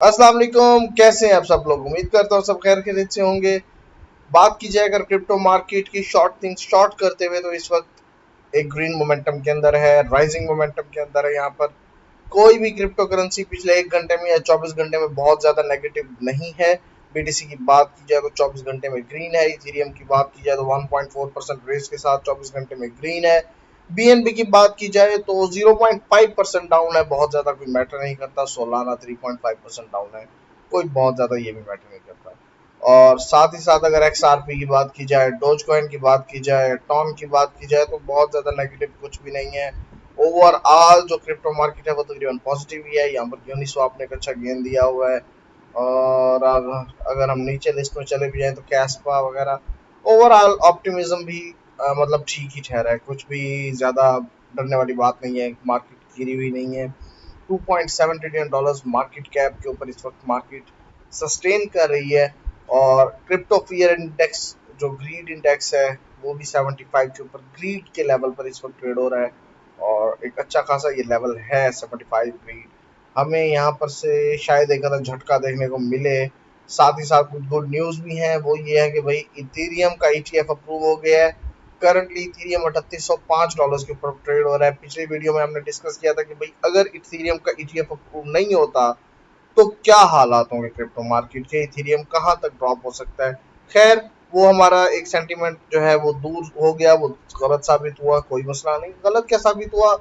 अस्सलाम वालेकुम, कैसे हैं आप सब लोग। उम्मीद करता हूँ सब खैर खैरियत से होंगे। बात की जाए अगर क्रिप्टो मार्केट की शॉर्ट थिंग्स शॉर्ट करते हुए, तो इस वक्त एक ग्रीन मोमेंटम के अंदर है, राइजिंग मोमेंटम के अंदर है। यहाँ पर कोई भी क्रिप्टो करेंसी पिछले 1 घंटे में या 24 घंटे में बहुत ज्यादा नेगेटिव नहीं है। बीटीसी की बात की जाए तो 24 घंटे में ग्रीन है। इथेरियम की बात की जाए तो 1.4% रेस के साथ 24 घंटे में ग्रीन है। बीएनबी की बात की जाए तो 0.5% डाउन है, बहुत ज्यादा कोई मैटर नहीं करता। सोलाना 3.5% डाउन है, कोई बहुत ज्यादा ये भी मैटर नहीं करता। और साथ ही साथ अगर एक्सआरपी की बात की जाए, डोज कॉइन की बात की जाए, टॉन की बात की जाए, तो बहुत ज्यादा नेगेटिव कुछ भी नहीं है। ओवरऑल जो क्रिप्टो मार्केट है वो तकरीबन पॉजिटिव ही है। यहाँ पर यूनिस्वाप ने एक अच्छा गेन दिया हुआ है। और अगर हम नीचे लिस्ट में चले भी जाए तो कैस्पा वगैरह, ओवरऑल ऑप्टिमिज्म भी मतलब ठीक ही ठहरा है। कुछ भी ज़्यादा डरने वाली बात नहीं है, मार्केट गिरी हुई नहीं है। 2.7 ट्रिलियन डॉलर्स मार्केट कैप के ऊपर इस वक्त मार्केट सस्टेन कर रही है। और क्रिप्टो फियर इंडेक्स, जो ग्रीड इंडेक्स है, वो भी 75 के ऊपर ग्रीड के लेवल पर इस वक्त ट्रेड हो रहा है। और एक अच्छा खासा ये लेवल है 75 ग्रीड। हमें यहाँ पर से शायद एक आधा झटका देखने को मिले। साथ ही साथ कुछ गुड न्यूज़ भी हैं, वो ये है कि भाई इथेरियम का ईटीएफ अप्रूव हो गया है। करंटली इथेरियम $3805 के ऊपर ट्रेड हो रहा है। पिछली वीडियो में हमने डिस्कस किया था कि भाई अगर इथेरियम का ईटीएफ अप्रूव नहीं होता तो क्या हालात होंगे क्रिप्टो मार्केट के, इथेरियम कहाँ तक ड्रॉप हो सकता है। खैर, वो हमारा एक सेंटीमेंट जो है वो दूर हो गया, वो गलत साबित हुआ, कोई मसला नहीं। गलत क्या साबित हुआ,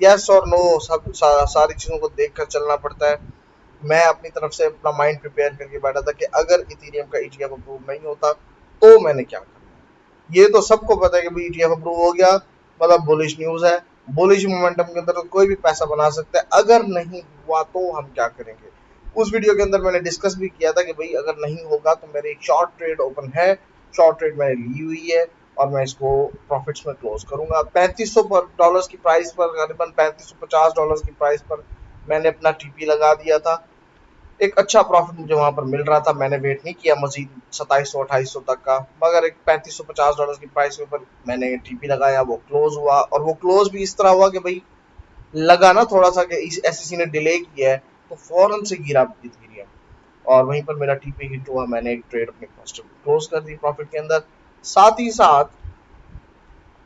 यस और नो, सब सारी चीज़ों को देख कर चलना पड़ता है। मैं अपनी तरफ से अपना माइंड प्रिपेयर करके बैठा था कि अगर इथेरियम का ईटीएफ अप्रूव नहीं होता तो मैंने क्या करना है। ये तो सबको पता है कि भाई ईटीएफ अप्रूव हो गया मतलब बुलिश न्यूज़ है। बुलिश मोमेंटम के अंदर तो कोई भी पैसा बना सकता है। अगर नहीं हुआ तो हम क्या करेंगे, उस वीडियो के अंदर मैंने डिस्कस भी किया था कि भाई अगर नहीं होगा तो मेरे एक शॉर्ट ट्रेड ओपन है। शॉर्ट ट्रेड मैंने ली हुई है और मैं इसको प्रॉफिट्स में क्लोज करूंगा। 3500 डॉलर्स की प्राइस पर, करीबन $3550 की प्राइस पर मैंने अपना टीपी लगा दिया था। एक अच्छा प्रॉफिट मुझे वहां पर मिल रहा था। मैंने वेट नहीं किया मजीद 2700 2800 तक का, मगर एक $3550 की प्राइस के ऊपर मैंने टीपी लगाया, वो क्लोज हुआ। और वो क्लोज भी इस तरह हुआ कि भाई लगा ना थोड़ा सा कि इस एसईसी ने डिले किया है, तो फौरन से गिरा इथेरियम और वहीं पर मेरा टीपी हिट हुआ। मैंने एक ट्रेड अपनी फर्स्ट क्लोज कर दी प्रॉफिट के अंदर। साथ ही साथ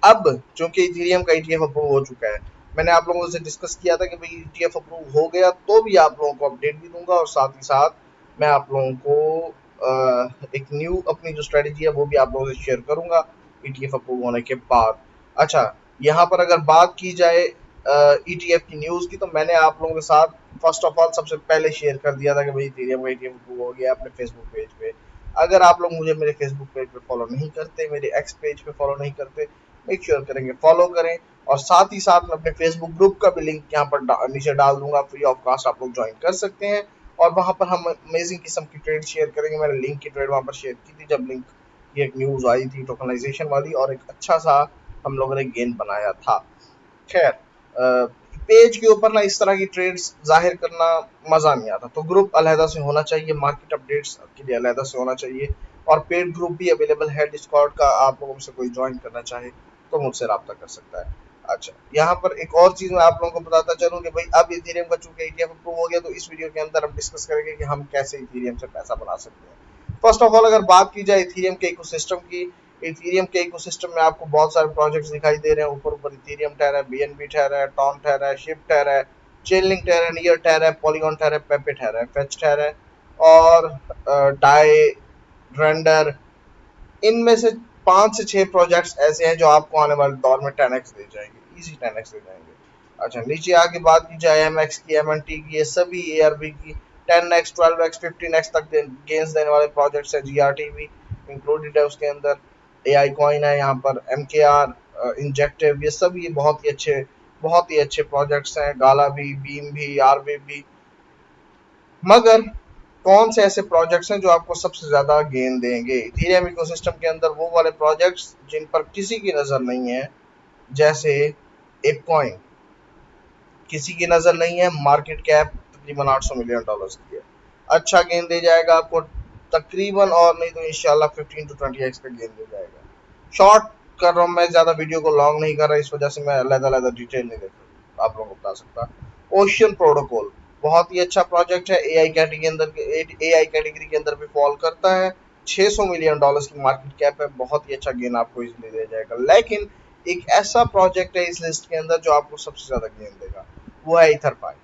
अब चूंकि इथेरियम का ईटीएफ अप्रूव हो चुका है, मैंने आप लोगों से डिस्कस किया था कि भाई ईटीएफ अप्रूव हो गया तो भी आप लोगों को अपडेट भी दूंगा। और साथ ही साथ मैं आप लोगों को एक न्यू अपनी जो स्ट्रेटेजी है वो भी आप लोगों से शेयर करूंगा ईटीएफ अप्रूव होने के बाद। अच्छा, यहाँ पर अगर बात की जाए ईटीएफ की न्यूज़ की, तो मैंने आप लोगों के साथ फर्स्ट ऑफ ऑल सबसे पहले शेयर कर दिया था कि भाई इथेरियम का ईटीएफ अप्रूव हो गया अपने फेसबुक पेज पे। अगर आप लोग मुझे मेरे फेसबुक पेज पे फॉलो नहीं करते, मेरे एक्स पेज पे फॉलो नहीं करते, मेक श्योर करेंगे फॉलो करें। और साथ ही साथ मैं अपने फेसबुक ग्रुप का भी लिंक यहाँ पर नीचे डाल दूंगा, फ्री ऑफ कास्ट आप लोग ज्वाइन कर सकते हैं। और वहाँ पर हम अमेजिंग किस्म की ट्रेड शेयर करेंगे। मैंने लिंक की ट्रेड वहाँ पर शेयर की थी जब लिंक की एक न्यूज़ आई थी टोकनाइजेशन वाली, और एक अच्छा सा हम लोगों ने गेन बनाया था। खैर, पेज के ऊपर ना इस तरह की ट्रेड्स जाहिर करना मज़ा नहीं आता, तो ग्रुप अलहदा से होना चाहिए, मार्केट अपडेट्स के लिए अलहदा से होना चाहिए। और पेड ग्रुप भी अवेलेबल है डिस्कॉर्ड का, आप लोगों में से कोई ज्वाइन करना चाहे तो मुझसे रब्ता कर सकता है। अच्छा, यहाँ पर एक और चीज़ मैं आप लोगों को बताता चलूँ कि भाई अब इथेरियम का चूंकि ईटीएफ अप्रूव हो गया, तो इस वीडियो के अंदर हम डिस्कस करेंगे कि हम कैसे इथेरियम से पैसा बना सकते हैं। फर्स्ट ऑफ ऑल अगर बात की जाए इथेरियम के इकोसिस्टम की, इथेरियम के इकोसिस्टम में आपको बहुत सारे प्रोजेक्ट्स दिखाई दे रहे हैं। ऊपर ऊपर इथेरियम ठहरा है, बीएनबी ठहरा है, टॉन ठहरा है, शिप ठहरा है, चेनलिंक ठहरा है, नियर ठहरा है, पॉलीगॉन ठहरा है, पेपे ठहरा है, फेच ठहरा है, और डाई, रेंडर। इनमें से 5 से 6 प्रोजेक्ट्स ऐसे हैं जो आपको आने वाले दौर में 10x दे जाएंगे, इजी 10x दे जाएंगे। अच्छा, नीचे आगे बात की जाए एमएक्स की, एमएनटी की, ये सभी एआरबी की 10x 12x 15x तक गेंस देने वाले प्रोजेक्ट्स हैं। जीआरटी भी इंक्लूडेड है उसके अंदर, एआई कॉइन है यहाँ पर, एमकेआर, इंजेक्टिव, ये सब ये बहुत ही अच्छे प्रोजेक्ट्स हैं। गाला भी, बीम भी, आरबी भी। मगर कौन से ऐसे प्रोजेक्ट्स हैं जो आपको सबसे ज्यादा गेन देंगे इथेरियम इकोसिस्टम के अंदर? वो वाले प्रोजेक्ट्स जिन पर किसी की नजर नहीं है, जैसे एक कॉइन किसी की नजर नहीं है, मार्केट कैप तकरीबन $800 मिलियन की है, अच्छा गेन दे जाएगा आपको तकरीबन, और नहीं तो इंशाल्लाह 15 to 20x का गेन दे जाएगा। शॉर्ट कर रहा हूँ मैं, ज्यादा वीडियो को लॉन्ग नहीं कर रहा, इस वजह से मैं अलग अलग डिटेल नहीं देता आप लोगों को बता सकता। ओशियन प्रोटोकॉल, बहुत ही अच्छा प्रोजेक्ट है, एआई कैटेगरी के अंदर भी फॉल करता है। $600 मिलियन की मार्केट कैप है, बहुत ही अच्छा गेन आपको इसलिए दिया जाएगा। लेकिन एक ऐसा प्रोजेक्ट है इस लिस्ट के अंदर जो आपको सबसे ज्यादा गेन देगा, वो है इथरफाई।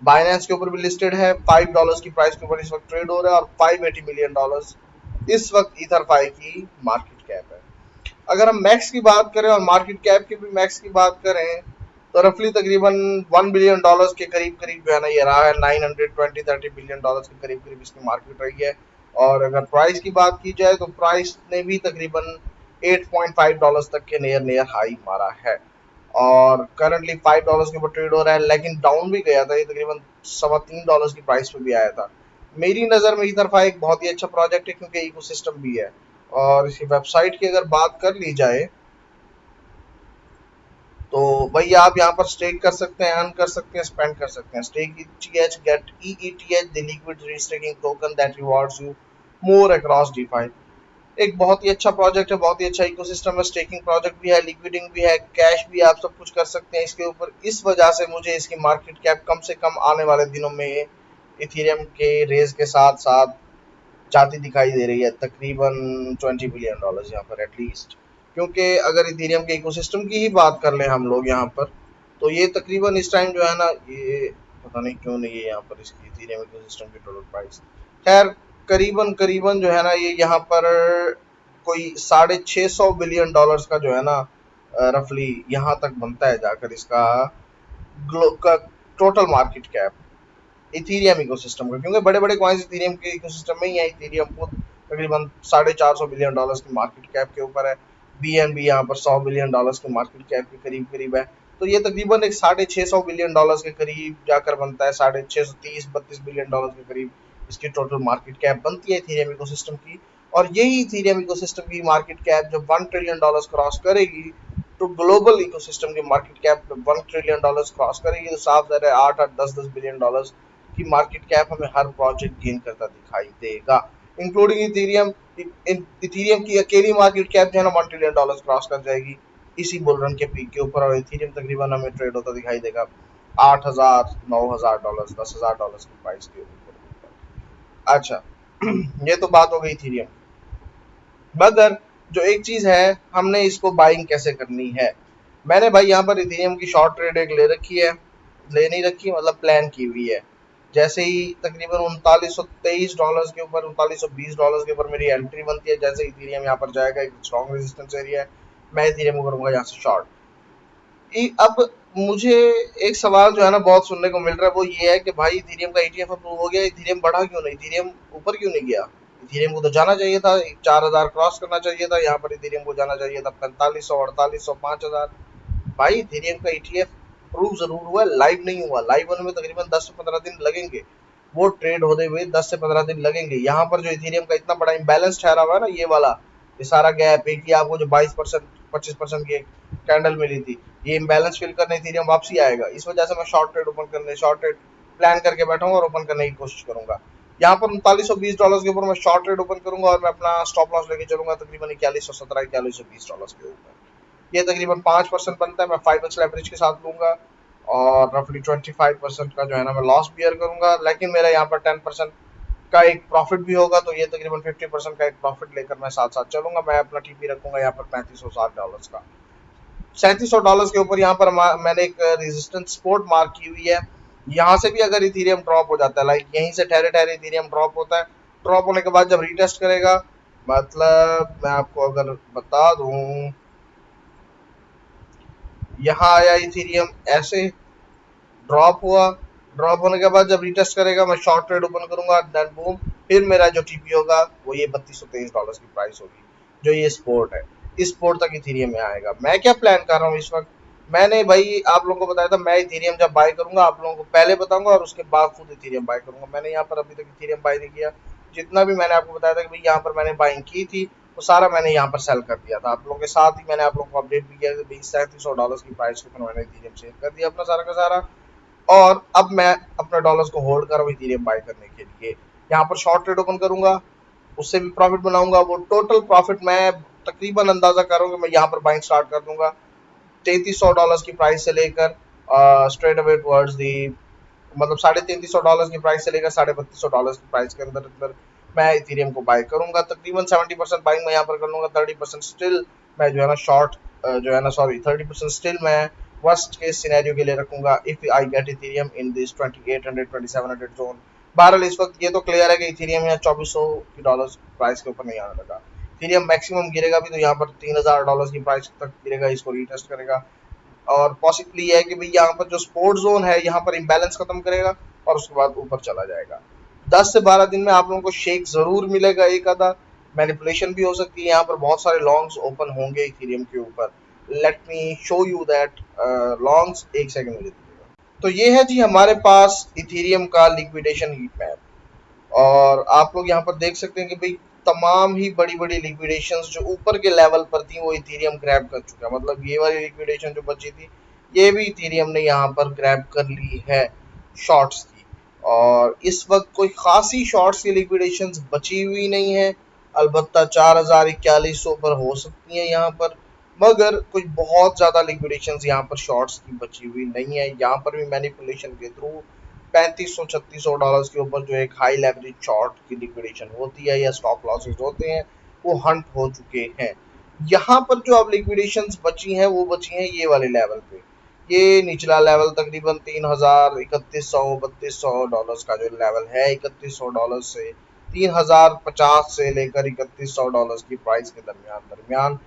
बाइनेंस के ऊपर भी लिस्टेड है, $5 की प्राइस के ऊपर इस वक्त ट्रेड हो रहा है और $580 मिलियन इस वक्त इथरफाई की मार्केट कैप है। अगर हम मैक्स की बात करें और मार्केट कैप की भी मैक्स की बात करें, तो रफली तकरीबन $1 बिलियन के करीब करीब जो है ना ये रहा है। 920-30 बिलियन के करीब करीब इसकी मार्केट रही है। और अगर प्राइस की बात की जाए तो प्राइस ने भी तकरीबन $8.5 तक के नियर नियर हाई मारा है और करंटली $5 के ऊपर ट्रेड हो रहा है। लेकिन डाउन भी गया था, ये तकरीबन $3.25 की प्राइस पे भी आया था। मेरी नज़र में इधर एक बहुत ही अच्छा प्रोजेक्ट है क्योंकि इकोसिस्टम भी है। और इसकी वेबसाइट की अगर बात कर ली जाए तो भाई आप यहाँ पर स्टेक कर सकते हैं, अर्न कर सकते हैं, स्पेंड कर सकते हैं। Stake ETH get EETH the liquid restaking token that rewards you more across DeFi। एक बहुत ही अच्छा प्रोजेक्ट है, बहुत ही अच्छा इकोसिस्टम है। स्टेकिंग प्रोजेक्ट भी है, लिक्विडिंग भी है, कैश भी आप सब कुछ कर सकते हैं इसके ऊपर। इस वजह से मुझे इसकी मार्केट कैप कम से कम आने वाले दिनों में इथेरियम के रेज के साथ साथ जाती दिखाई दे रही है, तकरीबन $20 बिलियन यहाँ पर एटलीस्ट। क्योंकि अगर इथेरियम के इकोसिस्टम की ही बात कर लें हम लोग यहाँ पर, तो ये तकरीबन इस टाइम जो है ना, ये पता नहीं क्यों नहीं है यहाँ पर इसकी इथेरियम इकोसिस्टम की टोटल प्राइस। खैर, करीबन करीबन जो है ना ये यहाँ पर कोई $650 बिलियन का जो है ना रफली यहाँ तक बनता है जाकर इसका का total market cap Ethereum ecosystem का। क्योंकि बड़े बड़े कॉइन्स इथीरियम के इकोसिस्टम में ही है। इथीरियम को तकरीबन $450 बिलियन की मार्केट कैप के ऊपर है। BNB यहाँ पर $100 बिलियन की मार्केट कैप के करीब करीब है। तो ये तकरीबन एक $650 बिलियन के करीब जाकर बनता है, 630-32 बिलियन के करीब इसकी टोटल मार्केट कैप बनती है इथीरियम इकोसिस्टम की। और यही इथीरियम इकोसिस्टम की मार्केट कैप जब $1 ट्रिलियन क्रॉस करेगी, तो ग्लोबल इकोसिस्टम की मार्केट कैप $1 ट्रिलियन क्रॉस करेगी, तो साफ ज़ाहिर है 8-8 10-10 बिलियन की मार्केट कैप हमें हर प्रोजेक्ट गेन करता दिखाई देगा, इंक्लूडिंग इथेरियम। इथेरियम की अकेली मार्केट कैप जो है ना $1 ट्रिलियन क्रॉस कर जाएगी इसी बुल रन के पीक के ऊपर। और इथेरियम तकरीबन हमें ट्रेड होता दिखाई देगा 8,000 9,000 $10,000 की प्राइस के ऊपर। अच्छा, ये तो बात हो गई इथेरियम। मगर जो एक चीज है, हमने इसको बाइंग कैसे करनी है। मैंने भाई यहाँ पर इथेरियम की शॉर्ट ट्रेड एक ले रखी है, ले नहीं रखी मतलब प्लान की हुई है। जैसे ही तकरीबन $3923 के ऊपर, $3920 के ऊपर मेरी एंट्री बनती है, जैसे इथेरियम यहाँ पर जाएगा, एक स्ट्रॉन्ग रेजिस्टेंस एरिया है, मैं इथेरियम को करूंगा यहाँ से शॉर्ट। अब मुझे एक सवाल जो है ना बहुत सुनने को मिल रहा है, वो ये है कि भाई इथेरियम का ETF अप्रूव हो गया, इथेरियम बढ़ा क्यों नहीं, इथेरियम ऊपर क्यों नहीं गया। इथेरियम को तो जाना चाहिए था, 4,000 क्रॉस करना चाहिए था, यहाँ पर इथेरियम को जाना चाहिए था 4500 4800 5000। भाई इथेरियम का ETF अप्रूव जरूर हुआ, लाइव नहीं हुआ। लाइव होने में तकरीबन 10 से 15 दिन लगेंगे, वो ट्रेड होते हुए 10 से 15 दिन लगेंगे। यहाँ पर जो इथेरियम का इतना बड़ा इम्बैलेंस ठहरा हुआ है ना, ये वाला, ये सारा गैप, एक ही आपको जो 22% 25% की कैंडल मिली थी, ये इम्बैलेंस फिल करने इथेरियम वापसी आएगा। इस वजह से मैं शॉर्ट ट्रेड प्लान करके बैठा हूँ और ओपन करने की कोशिश करूंगा। यहाँ पर $3920 के ऊपर मैं शॉर्ट ट्रेड ओपन करूंगा और मैं अपना स्टॉप लॉस लेके चलूंगा तकरीबन 4117 $4120 के ऊपर। ये तकरीबन 5% बनता है, मैं 5x लेवरेज के साथ लूंगा और रफली 25% का जो है ना मैं लॉस बियर करूंगा। लेकिन मेरा यहाँ पर 10% का एक प्रॉफिट भी होगा, तो ये तकरीबन 50% का एक प्रॉफिट लेकर मैं साथ साथ चलूंगा। मैं अपना TP रखूंगा यहाँ पर $3560 का। $3700 के ऊपर यहाँ पर मैंने एक रेजिस्टेंस सपोर्ट मार्क की हुई है। यहाँ से भी अगर इथेरियम ड्रॉप हो जाता है, लाइक यहीं से ठहरे ठहरे इथेरियम ड्रॉप होता है, ड्रॉप होने के बाद जब रीटेस्ट करेगा, मतलब मैं आपको अगर बता दूं, यहाँ आया इथेरियम, ऐसे ड्रॉप हुआ, ड्रॉप होने के बाद जब रीटेस्ट करेगा मैं शॉर्ट ट्रेड ओपन करूंगा, देन बूम, फिर मेरा जो TP होगा वो ये $3223 की प्राइस होगी, जो ये स्पोर्ट है। इस स्पोर्ट तक इथेरियम में आएगा। मैं क्या प्लान कर रहा हूँ इस वक्त, मैंने भाई आप लोगों को बताया था मैं इथेरियम जब बाय करूंगा आप लोगों को पहले बताऊंगा और उसके बाद खुद इथेरियम बाय करूंगा। मैंने यहाँ पर अभी तक इथेरियम बाय नहीं किया। जितना भी मैंने आपको बताया था कि भाई यहाँ पर मैंने बाइंग की थी, वो सारा मैंने यहाँ पर सेल कर दिया था। आप लोगों के साथ ही मैंने आप लोगों को अपडेट भी किया कि $3700 की प्राइस के ऊपर मैंने इथेरियम सेल कर दिया अपना सारा का सारा। और अब मैं अपने डॉलर्स को होल्ड कर रहा हूँ इथेरियम बाय करने के लिए। यहाँ पर शॉर्ट ट्रेड ओपन करूंगा, उससे भी प्रॉफिट बनाऊंगा। वो टोटल प्रॉफिट मैं तकरीबन अंदाजा कर रहा हूँ कि मैं यहाँ पर बाइंग स्टार्ट कर दूंगा $3300 की प्राइस से लेकर स्ट्रेट अवे टुवर्ड्स दी मतलब $3300 की प्राइस से लेकर $3200 की प्राइस के अंदर अंदर मैं इथेरियम को बाय करूंगा। तकरीबन 70% बाइंग मैं यहाँ पर कर लूंगा, 30% स्टिल मैं जो है ना शॉर्ट जो है ना सॉरी 30% स्टिल मैं वर्स्ट केस सिनेरियो के लिए रखूंगा if I get Ethereum in this 2800 2700 zone. बहरहाल इस वक्त ये तो क्लियर है कि इथेरियम यहाँ $2400 प्राइस के ऊपर नहीं आने लगा। इथेरियम मैक्सिमम गिरेगा भी तो यहाँ पर $3000 की प्राइस तक गिरेगा, इसको रीटेस्ट करेगा। और पॉसिबली ये है कि भाई यहाँ पर जो स्पोर्ट जोन है यहाँ पर इम्बैलेंस खत्म करेगा और उसके बाद ऊपर चला जाएगा। 10 से 12 दिन में आप लोगों को शेक जरूर मिलेगा, एक आधा मैनिपुलेशन भी हो सकती है। यहाँ पर बहुत सारे लॉन्ग्स ओपन होंगे इथेरियम के ऊपर। Let me show you that longs, एक सेकंड मुझे दीजिएगा। तो ये है जी हमारे पास इथेरियम का लिक्विडेशन हीट मैप, और आप लोग यहाँ पर देख सकते हैं कि भाई तमाम ही बड़ी बड़ी लिक्विडेशंस जो ऊपर के लेवल पर थी वो इथेरियम ग्रैब कर चुका है। मतलब ये वाली लिक्विडेशन जो बची थी ये भी इथेरियम ने यहाँ पर ग्रैब कर ली है शॉर्ट्स की। और इस वक्त कोई खासी शॉर्ट्स की लिक्विडेशंस बची हुई नहीं है, अलबत्ता 4041 पर हो सकती है यहाँ पर, मगर कुछ बहुत ज्यादा लिक्विडेशंस यहाँ पर शॉर्ट्स की बची हुई नहीं है। यहाँ पर भी मैनिपुलेशन के थ्रू $3500 के ऊपर जो एक हाई लेवरेज शॉर्ट की लिक्विडेशन होती है या स्टॉप लॉसेस होते हैं वो हंट हो चुके हैं। यहाँ पर जो अब लिक्विडेशंस बची हैं वो बची हैं ये वाले लेवल पे। ये निचला लेवल तकरीबन 3000 3100 $3200 का जो लेवल है, $3100 से 3050 से लेकर $3100 की प्राइस के दरमियान दरमियान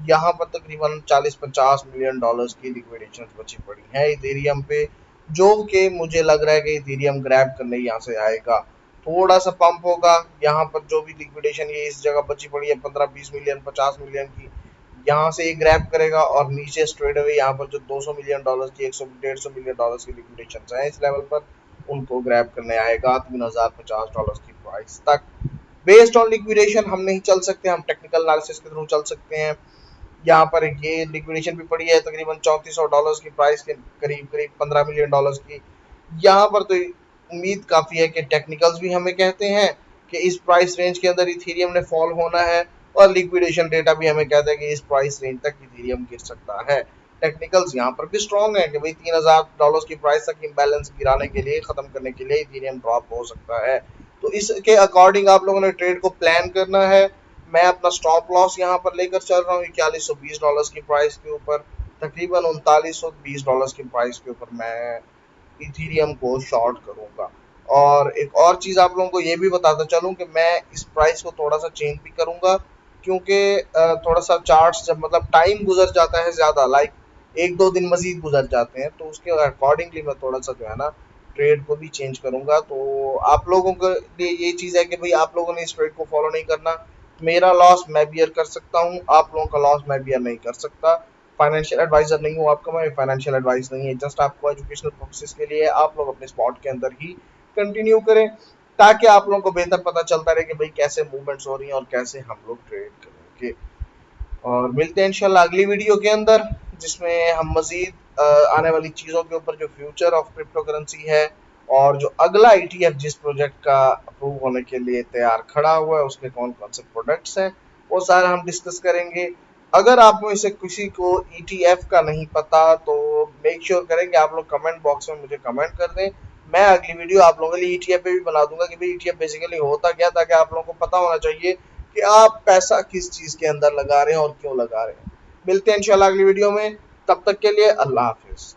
यहाँ पर तकरीबन 40-50 मिलियन डॉलर्स की लिक्विडेशन बची पड़ी है इथेरियम पे, जो कि मुझे लग रहा है कि इथेरियम ग्रैब करने यहाँ से आएगा। थोड़ा सा पंप होगा यहाँ पर, जो भी लिक्विडेशन ये इस जगह बची पड़ी है 15-20 मिलियन 50 मिलियन की, यहाँ से ये ग्रैब करेगा और नीचे स्ट्रेट अवे यहाँ पर जो 200 मिलियन डॉलर की 100-150 मिलियन डॉलर की लिक्विडेशन है इस लेवल पर उनको ग्रैब करने आएगा $3050 की प्राइस तक। बेस्ड ऑन लिक्विडेशन हम नहीं चल सकते, हम टेक्निकल एनालिसिस के थ्रू चल सकते हैं। यहाँ पर ये लिक्विडेशन भी पड़ी है तकरीबन $3400 की प्राइस के करीब करीब $15 मिलियन की। यहाँ पर तो उम्मीद काफ़ी है कि टेक्निकल्स भी हमें कहते हैं कि इस प्राइस रेंज के अंदर इथेरियम ने फॉल होना है, और लिक्विडेशन डेटा भी हमें कहता है कि इस प्राइस रेंज तक इथेरियम गिर सकता है। टेक्निकल्स यहाँ पर भी स्ट्रॉन्ग है कि भाई $3000 की प्राइस तक इम्बैलेंस गिराने के लिए, ख़त्म करने के लिए इथेरियम ड्रॉप हो सकता है। तो इसके अकॉर्डिंग आप लोगों ने ट्रेड को प्लान करना है। मैं अपना स्टॉप लॉस यहाँ पर लेकर चल रहा हूँ $4120 की प्राइस के ऊपर, तकरीबन $3920 की प्राइस के ऊपर मैं इथेरियम को शॉर्ट करूंगा। और एक और चीज़ आप लोगों को ये भी बताता चलूँ कि मैं इस प्राइस को थोड़ा सा चेंज भी करूंगा, क्योंकि थोड़ा सा चार्ट्स जब मतलब टाइम गुजर जाता है ज़्यादा, लाइक 1-2 दिन मजीद गुजर जाते हैं, तो उसके अकॉर्डिंगली मैं थोड़ा सा जो है ना ट्रेड को भी चेंज करूंगा। तो आप लोगों के लिए ये चीज़ है कि भाई आप लोगों ने इस ट्रेड को फॉलो नहीं करना। मेरा लॉस मैं बियर कर सकता हूँ, आप लोगों का लॉस मैं बियर नहीं कर सकता। फाइनेंशियल एडवाइजर नहीं हूँ आपका, मैं फाइनेंशियल एडवाइस नहीं है, जस्ट आपको एजुकेशनल पर्पसेस के लिए आप लोग अपने स्पॉट के अंदर ही कंटिन्यू करें, ताकि आप लोगों को बेहतर पता चलता रहे कि भाई कैसे मूवमेंट्स हो रही हैं और कैसे हम लोग ट्रेड करेंगे। और मिलते हैं इंशाल्लाह अगली वीडियो के अंदर, जिसमें हम मजीद आने वाली चीज़ों के ऊपर, जो फ्यूचर ऑफ क्रिप्टो करेंसी है और जो अगला ETF जिस प्रोजेक्ट का अप्रूव होने के लिए तैयार खड़ा हुआ है उसके कौन कौन से प्रोडक्ट्स हैं वो सारा हम डिस्कस करेंगे। अगर आप में से किसी को ETF का नहीं पता तो मेक श्योर करें कि आप लोग कमेंट बॉक्स में मुझे कमेंट कर दें। मैं अगली वीडियो आप लोगों के लिए ETF पे भी बना दूंगा कि भाई ETF बेसिकली होता क्या, ताकि आप लोगों को पता होना चाहिए कि आप पैसा किस चीज़ के अंदर लगा रहे हैं और क्यों लगा रहे हैं। मिलते हैं इंशाल्लाह अगली वीडियो में, तब तक के लिए अल्लाह हाफिज़।